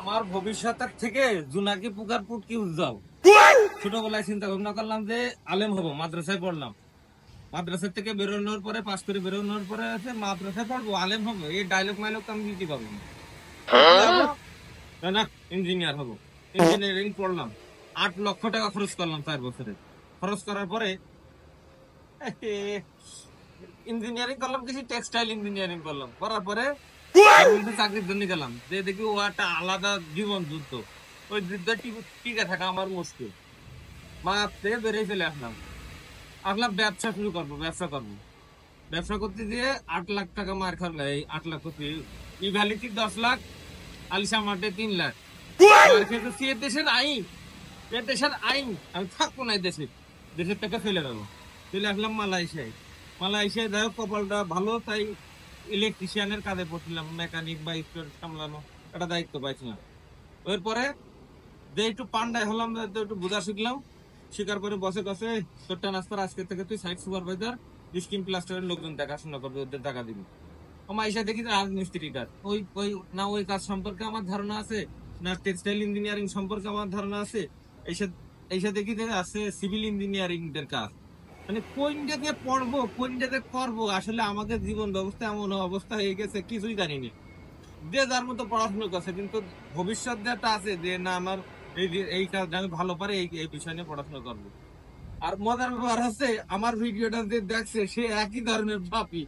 আমার ভবিষ্যতের থেকে জুনাকি পুকার পুট কি উজ্জ্বল। ছোটবেলায় চিন্তা ভাবনা করলাম যে আলেম হবো, মাদ্রাসায় পড়লাম। মাদ্রাসা থেকে বেরোনোর পরে, পাশ করে বেরোনোর পরে আছে মাদ্রাসায় পড়বো, আলেম হবো। এই ডায়লগ মাইলগ আমি দিতে পারবো না। কি হবো? না, ইঞ্জিনিয়ার হবো। ইঞ্জিনিয়ারিং পড়লাম, 8 লক্ষ টাকা খরচ করলাম 4 বছরে। খরচ করার পরে ইঞ্জিনিয়ারিং করলাম, কিছু টেক্সটাইল ইঞ্জিনিয়ারিং করলাম, করার পরে চাকরির জন্য গেলাম, যে দেখি ও একটা আলাদা জীবন যুদ্ধ। ওই যুদ্ধ টিকে থাকা আমার মুশকিল। মা থেকে বেরিয়ে চলে আসলাম। ব্যবসা শুরু করবো, ব্যবসা করতে দিয়ে 8 লাখ টাকা মার খাওয়া। এই 8 লাখ কোটি, ইভ্যালিটি 10 লাখ, আলিশা মাঠে 3 লাখ। মার খেতেছি। এ দেশের আইন, এ দেশের আইন, আমি থাকবো না এই দেশে। দেশের থেকে ফেলে দেবো। চলে আসলাম মালয়েশিয়ায়। মালয়েশিয়ায় যাই হোক কপালটা ভালো, তাই ইলেকট্রিশিয়ানের কাজে পড়ছিলাম, মেকানিক বা স্টোর সামলানো একটা দায়িত্ব পাইছিলাম। এরপরে যে একটু পান্ডায় হলাম, একটু বোঝা শিখলাম। শিকার করে বসে কাছে, তোর ট্রান্সফার আজকে থেকে তুই সাইট সুপারভাইজার, স্কিম প্লাস্টারের লোকজন দেখাশোনা করবে, ওদের টাকা দিবি। আমার এসে দেখি রাজমিস্ত্রি কাজ। ওই ওই না ওই কাজ সম্পর্কে আমার ধারণা আছে, না টেক্সটাইল ইঞ্জিনিয়ারিং সম্পর্কে আমার ধারণা আছে। এইসব এইসব দেখি যে আছে সিভিল ইঞ্জিনিয়ারিং দের কাজ। মানে কোনটাকে পড়বো, কোনটাকে করবো, আসলে আমাদের জীবন ব্যবস্থা এমন অবস্থা হয়ে গেছে কিছুই জানি না। যে যার মতো পড়াশোনা করছে, কিন্তু ভবিষ্যৎ যেটা আছে যে না আমার এই কাজ আমি ভালো পারি, এই বিষয় নিয়ে পড়াশোনা করবো। আর মজার ব্যাপার হচ্ছে, আমার ভিডিওটা যে দেখছে সে একই ধরনের পাপি।